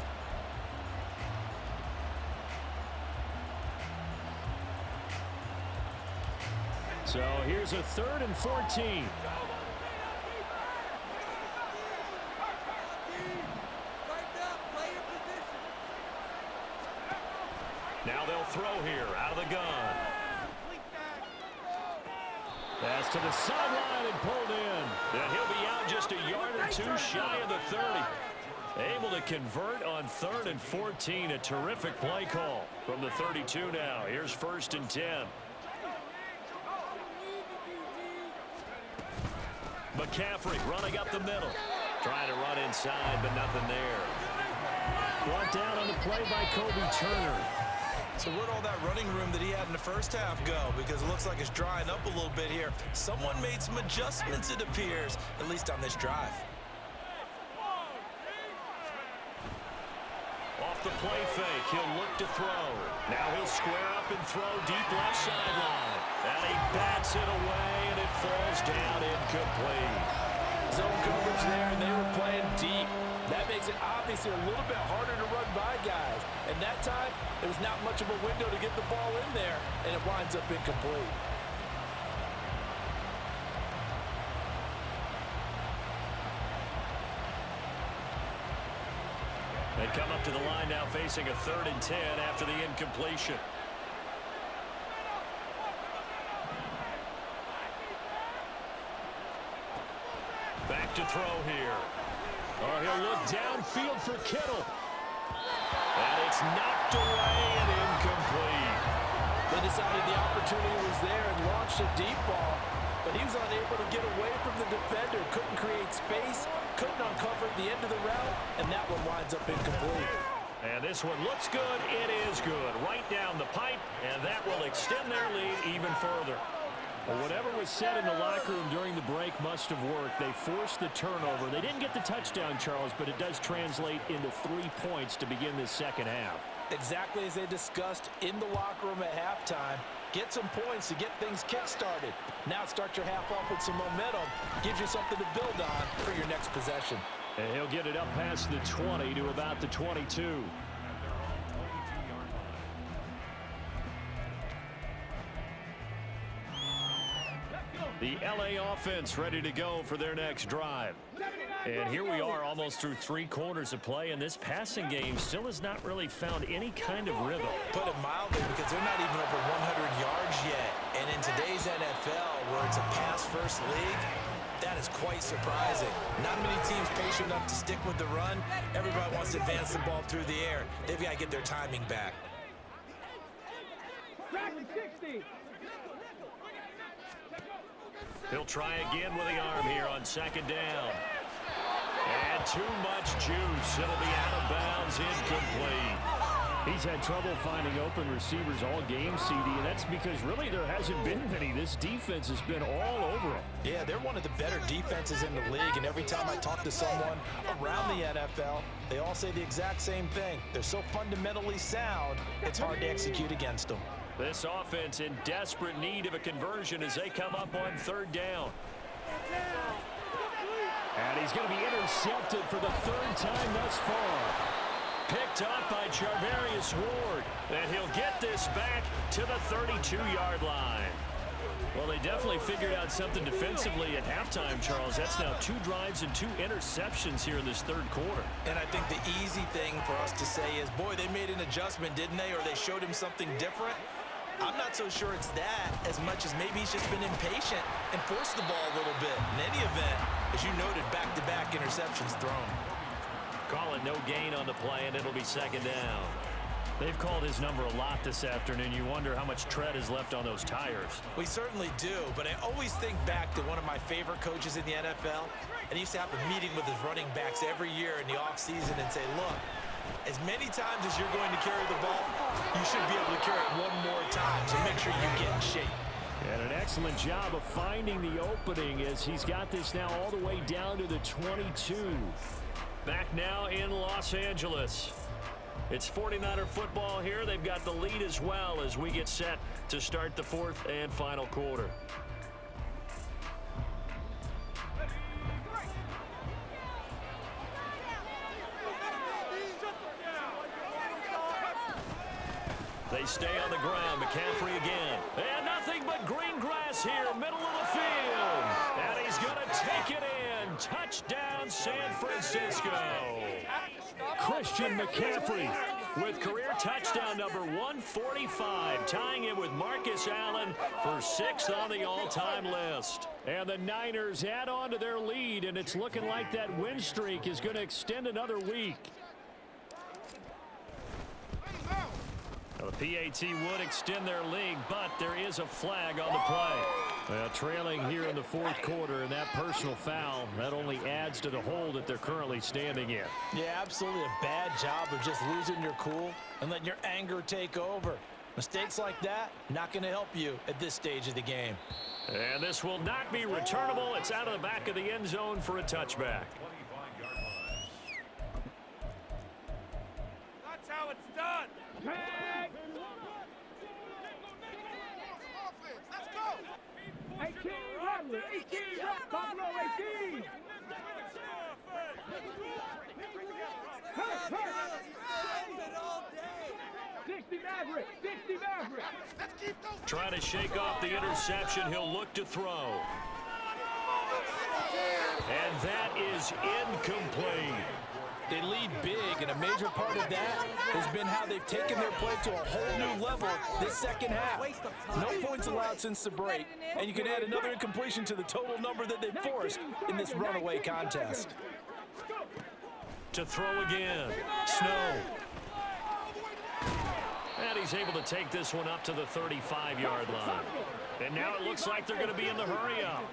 So here's a 3rd and 14. Now they'll throw here out of the gun. Pass to the sideline and pulled in. And he'll be out just a yard or 2 shy of the 30. Able to convert on 3rd and 14. A terrific play call from the 32 now. Here's 1st and 10. McCaffrey running up the middle. Trying to run inside, but nothing there. Brought down on the play by Kobe Turner. So where'd all that running room that he had in the first half go? Because it looks like it's drying up a little bit here. Someone made some adjustments, it appears, at least on this drive. Off the play fake, he'll look to throw. Now he'll square up and throw deep left sideline. And he bats it away, and it falls down incomplete. Zone coverage there, and they were playing deep. That makes it obviously a little bit harder to run by guys. And that time, there was not much of a window to get the ball in there, and it winds up incomplete. They come up to the line now facing a 3rd and 10 after the incompletion. Back to throw here. Oh, he'll look downfield for Kittle. And it's knocked away and incomplete. They decided the opportunity was there and launched a deep ball, but he was unable to get away from the defender. Couldn't create space, couldn't uncover the end of the route, and that one winds up incomplete. And this one looks good. It is good. Right down the pipe, and that will extend their lead even further. Well, whatever was said in the locker room during the break must have worked. They forced the turnover. They didn't get the touchdown, Charles, but it does translate into 3 points to begin this second half. Exactly as they discussed in the locker room at halftime. Get some points to get things kick-started. Now start your half off with some momentum. Gives you something to build on for your next possession. And he'll get it up past the 20 to about the 22. The LA offense ready to go for their next drive. And here we are almost through 3 quarters of play, and this passing game still has not really found any kind of rhythm. Put it mildly, because they're not even over 100 yards yet. And in today's NFL, where it's a pass-first league, that is quite surprising. Not many teams patient enough to stick with the run. Everybody wants to advance the ball through the air. They've got to get their timing back. 60. He'll try again with the arm here on 2nd down. And too much juice. It'll be out of bounds, incomplete. He's had trouble finding open receivers all game, CD, and that's because really there hasn't been many. This defense has been all over him. Yeah, they're one of the better defenses in the league, and every time I talk to someone around the NFL, they all say the exact same thing. They're so fundamentally sound, it's hard to execute against them. This offense in desperate need of a conversion as they come up on 3rd down. And he's going to be intercepted for the 3rd time thus far. Picked up by Charvarius Ward. And he'll get this back to the 32-yard line. Well, they definitely figured out something defensively at halftime, Charles. That's now 2 drives and 2 interceptions here in this 3rd quarter. And I think the easy thing for us to say is, boy, they made an adjustment, didn't they? Or they showed him something different. I'm not so sure it's that as much as maybe he's just been impatient and forced the ball a little bit. In any event, as you noted, back-to-back interceptions thrown. Call it no gain on the play, and it'll be 2nd down. They've called his number a lot this afternoon. You wonder how much tread is left on those tires. We certainly do, but I always think back to one of my favorite coaches in the NFL, and he used to have a meeting with his running backs every year in the offseason and say, look, as many times as you're going to carry the ball, you should be able to carry it one more time, so make sure you get in shape. And an excellent job of finding the opening as he's got this now all the way down to the 22. Back now in Los Angeles. It's 49er football here. They've got the lead as well as we get set to start the fourth and final quarter. They stay on the ground. McCaffrey again. And nothing but green grass here, middle of the field. And he's going to take it in. Touchdown, San Francisco. Christian McCaffrey with career touchdown number 145, tying it with Marcus Allen for 6th on the all-time list. And the Niners add on to their lead, and it's looking like that win streak is going to extend another week. Now, the PAT would extend their lead, but there is a flag on the play. Trailing here in the fourth quarter, and that personal foul, that only adds to the hole that they're currently standing in. Yeah, absolutely a bad job of just losing your cool and letting your anger take over. Mistakes like that, not going to help you at this stage of the game. And this will not be returnable. It's out of the back of the end zone for a touchback. That's how it's done. Tag. Let's go. 18, Rattler. 18, Buffalo, 18. Hurt. 60 Maverick. 60 Maverick. Trying to shake off the interception. He'll look to throw. And that is incomplete. They lead big, and a major part of that has been how they've taken their play to a whole new level this second half. No points allowed since the break, and you can add another incompletion to the total number that they've forced in this runaway contest. To throw again, Snow. And he's able to take this one up to the 35-yard line. And now it looks like they're going to be in the hurry-up.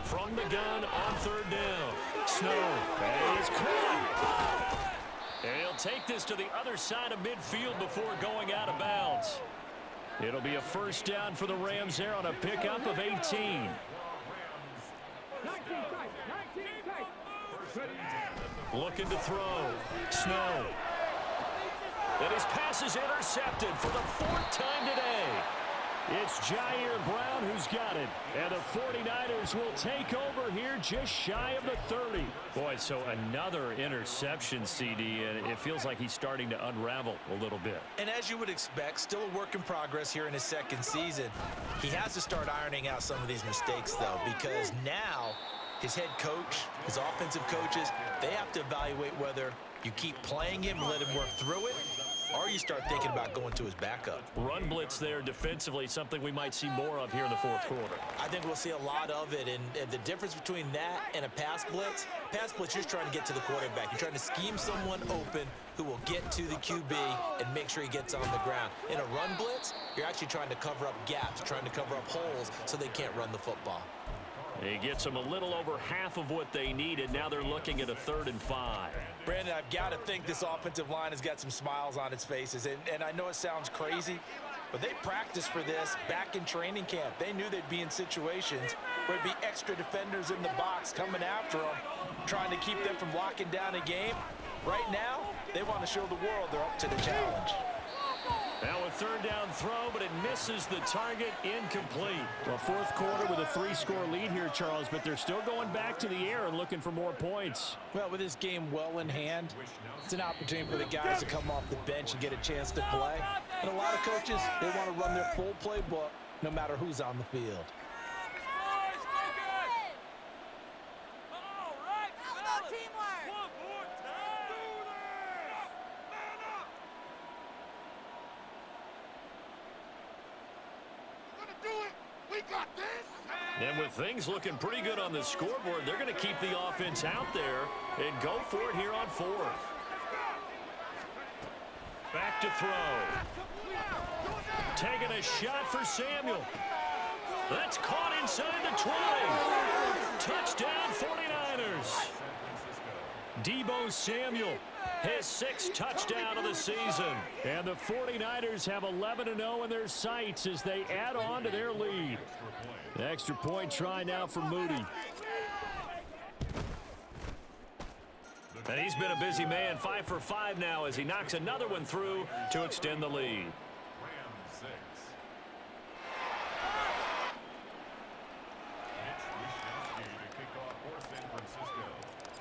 From the gun on third down. Snow is caught. And he'll take this to the other side of midfield before going out of bounds. It'll be a first down for the Rams there on a pickup of 18. Looking to throw. Snow. And his pass is intercepted for the 4th time today. It's Jair Brown who's got it. And the 49ers will take over here just shy of the 30. Boy, so another interception, CD, and it feels like he's starting to unravel a little bit. And as you would expect, still a work in progress here in his second season. He has to start ironing out some of these mistakes, though, because now his head coach, his offensive coaches, they have to evaluate whether you keep playing him and let him work through it, or you start thinking about going to his backup. Run blitz there defensively, something we might see more of here in the fourth quarter. I think we'll see a lot of it, and the difference between that and a pass blitz, you're just trying to get to the quarterback. You're trying to scheme someone open who will get to the QB and make sure he gets on the ground. In a run blitz, you're actually trying to cover up gaps, trying to cover up holes so they can't run the football. He gets them a little over half of what they needed. Now they're looking at a 3rd and 5. Brandon, I've got to think this offensive line has got some smiles on its faces. And I know it sounds crazy, but they practiced for this back in training camp. They knew they'd be in situations where there'd be extra defenders in the box coming after them, trying to keep them from locking down a game. Right now, they want to show the world they're up to the challenge. Now a 3rd down throw, but it misses the target, incomplete. Well, fourth quarter with a 3-score lead here, Charles, but they're still going back to the air and looking for more points. Well, with this game well in hand, it's an opportunity for the guys to come off the bench and get a chance to play. And a lot of coaches, they want to run their full playbook no matter who's on the field. And with things looking pretty good on the scoreboard, they're going to keep the offense out there and go for it here on 4th. Back to throw. Taking a shot for Samuel. That's caught inside the 20. Touchdown 49ers. Deebo Samuel, his 6th touchdown of the season. And the 49ers have 11-0 in their sights as they add on to their lead. The extra point try now for Moody. And he's been a busy man, 5 for 5 now as he knocks another one through to extend the lead.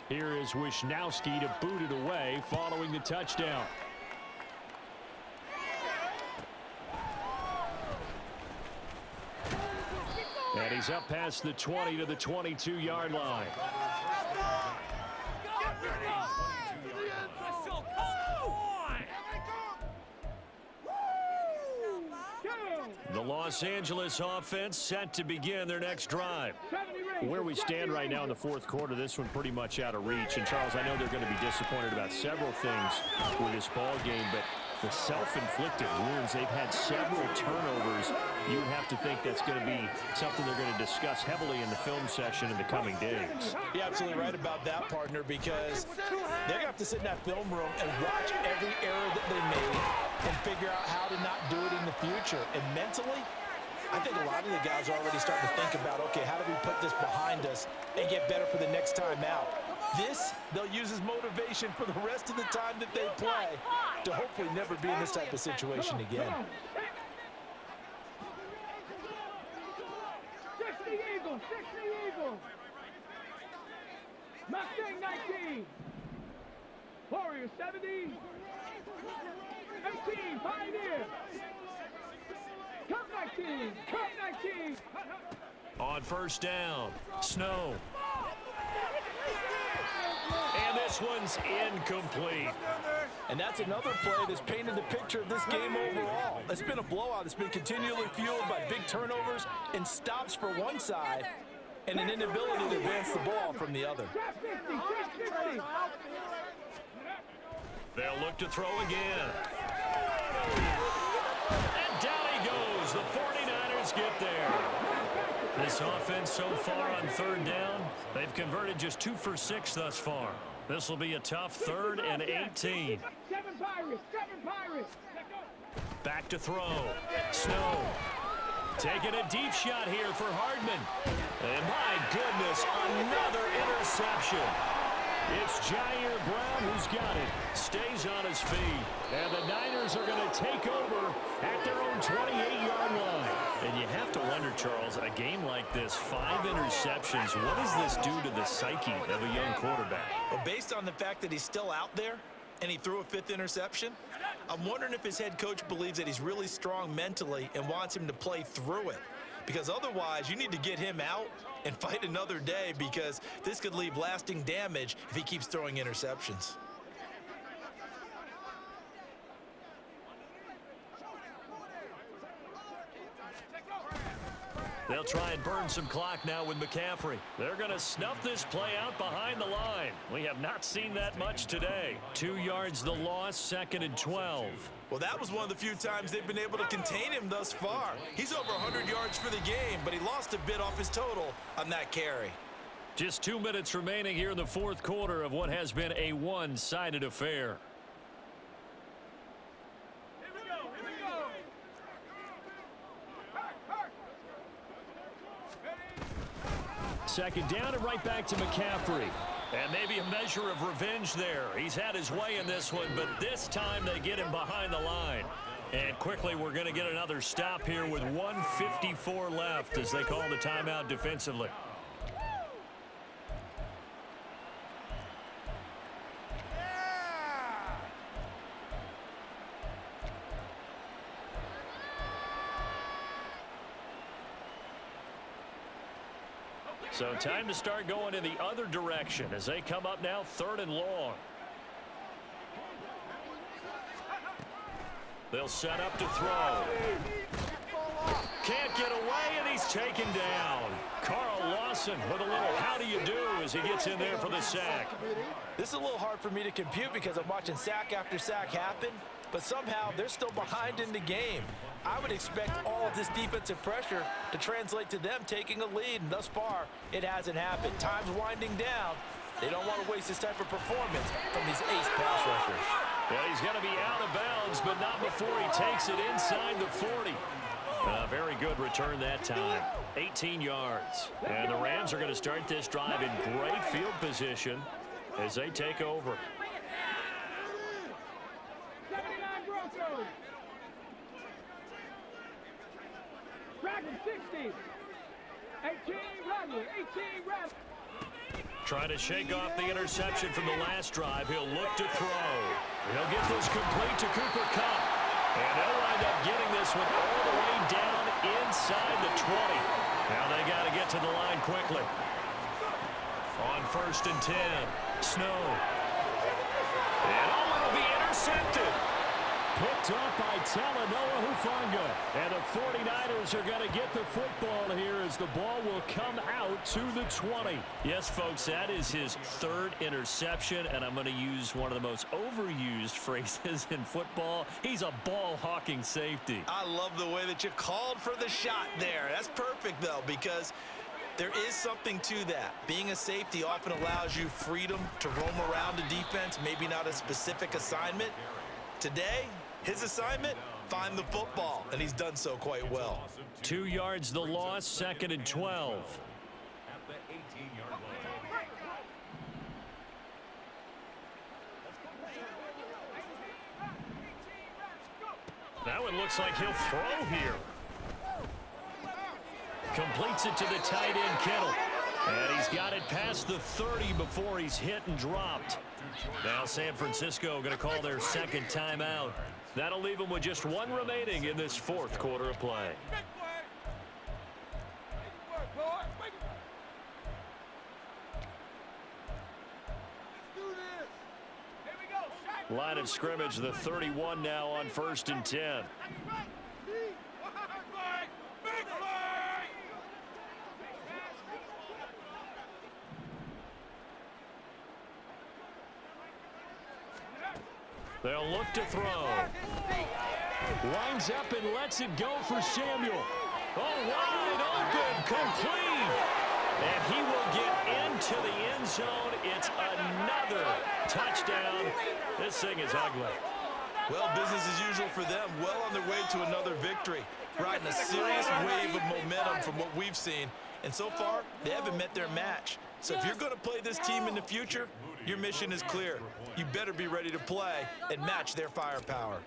Here is Wishnowski to boot it away following the touchdown. And he's up past the 20 to the 22-yard line. The Los Angeles offense set to begin their next drive. Where we stand right now in the fourth quarter, this one pretty much out of reach. And, Charles, I know they're going to be disappointed about several things with this ball game, but the self-inflicted wounds, they've had several turnovers. You have to think that's going to be something they're going to discuss heavily in the film session in the coming days. You're absolutely right about that, partner, because they're going to have to sit in that film room and watch every error that they made and figure out how to not do it in the future. And mentally, I think a lot of the guys are already starting to think about, okay, how do we put this behind us and get better for the next time out? This, they'll use as motivation for the rest of the time that they play to hopefully never be in this type of situation again. 60 Eagles, 60 Eagles. Mustang 19. Warriors 70. 18, Pioneer. Cup 19, Cup 19. On first down, Snow. And this one's incomplete. And that's another play that's painted the picture of this game overall. It's been a blowout. It's been continually fueled by big turnovers and stops for one side and an inability to advance the ball from the other. They'll look to throw again. And down he goes. The 49ers get there. This offense so far on third down, they've converted just 2 for 6 thus far. This will be a tough 3rd and 18. 7 Pirates. Back to throw. Snow. Taking a deep shot here for Hardman. And my goodness, another interception. It's Jair Brown who's got it. Stays on his feet. And the Niners are going to take over at their own 28-yard line. And you have to wonder, Charles, a game like this, 5 interceptions, what does this do to the psyche of a young quarterback? Well, based on the fact that he's still out there and he threw a 5th interception, I'm wondering if his head coach believes that he's really strong mentally and wants him to play through it. Because otherwise, you need to get him out and fight another day, because this could leave lasting damage if he keeps throwing interceptions. They'll try and burn some clock now with McCaffrey. They're going to snuff this play out behind the line. We have not seen that much today. 2 yards the loss, 2nd and 12. Well, that was one of the few times they've been able to contain him thus far. He's over 100 yards for the game, but he lost a bit off his total on that carry. Just 2 minutes remaining here in the fourth quarter of what has been a one-sided affair. Second down and right back to McCaffrey. And maybe a measure of revenge there. He's had his way in this one, but this time they get him behind the line. And quickly we're going to get another stop here with 1:54 left as they call the timeout defensively. So time to start going in the other direction as they come up now 3rd and long. They'll set up to throw. Can't get away, and he's taken down. Carl Lawson with a little how do you do as he gets in there for the sack. This is a little hard for me to compute because I'm watching sack after sack happen, but somehow they're still behind in the game. I would expect all of this defensive pressure to translate to them taking a lead, and thus far, it hasn't happened. Time's winding down. They don't want to waste this type of performance from these ace pass rushers. Well, he's going to be out of bounds, but not before he takes it inside the 40. Very good return that time. 18 yards. And the Rams are going to start this drive in great field position as they take over. 79 Broncos. Dragon 60. 18 Rattler. 18 Rattler. Trying to shake off the interception from the last drive. He'll look to throw. He'll get this complete to Cooper Kupp. And they'll wind up getting this one all the way down inside the 20. Now they got to get to the line quickly. On 1st and 10, Snow. And it'll be intercepted. Picked up by Talanoa Hufanga. And the 49ers are going to get the football here as the ball will come out to the 20. Yes, folks, that is his 3rd interception, and I'm going to use one of the most overused phrases in football. He's a ball-hawking safety. I love the way that you called for the shot there. That's perfect, though, because there is something to that. Being a safety often allows you freedom to roam around a defense, maybe not a specific assignment. Today, his assignment, find the football, and he's done so quite well. 2 yards the loss, 2nd and 12. At the 18-yard line. That one looks like he'll throw here. Completes it to the tight end, Kittle. And he's got it past the 30 before he's hit and dropped. Now San Francisco going to call their 2nd timeout. That'll leave them with just 1 remaining in this 4th quarter of play. Line of scrimmage, the 31 now on 1st and 10. They'll look to throw. Winds up and lets it go for Samuel. Oh, wide open, complete. And he will get into the end zone. It's another touchdown. This thing is ugly. Well, business as usual for them. Well on their way to another victory. Riding a serious wave of momentum from what we've seen. And so far, they haven't met their match. So if you're going to play this team in the future, your mission is clear. You better be ready to play and match their firepower.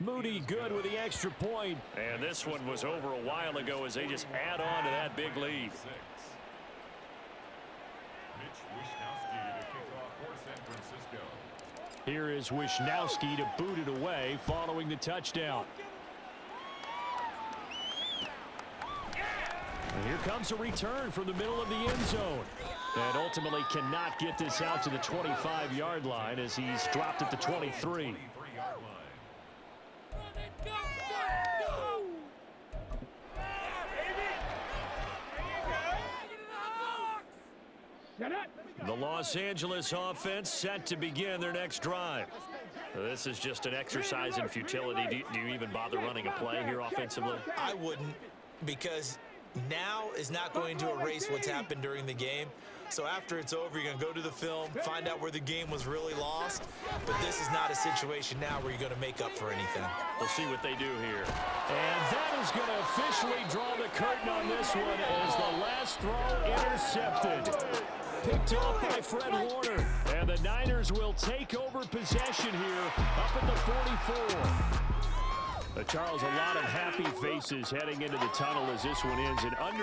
Moody good with the extra point. And this one was over a while ago as they just add on to that big lead. Here is Wishnowski to boot it away following the touchdown. And here comes a return from the middle of the end zone. And ultimately cannot get this out to the 25-yard line as he's dropped at the 23. The Los Angeles offense set to begin their next drive. This is just an exercise in futility. Do you even bother running a play here offensively? I wouldn't, because now is not going to erase what's happened during the game. So after it's over, you're going to go to the film, find out where the game was really lost. But this is not a situation now where you're going to make up for anything. We'll see what they do here. And that is going to officially draw the curtain on this one as the last throw intercepted. Picked off by Fred Warner. And the Niners will take over possession here up at the 44. Charles, a lot of happy faces heading into the tunnel as this one ends in under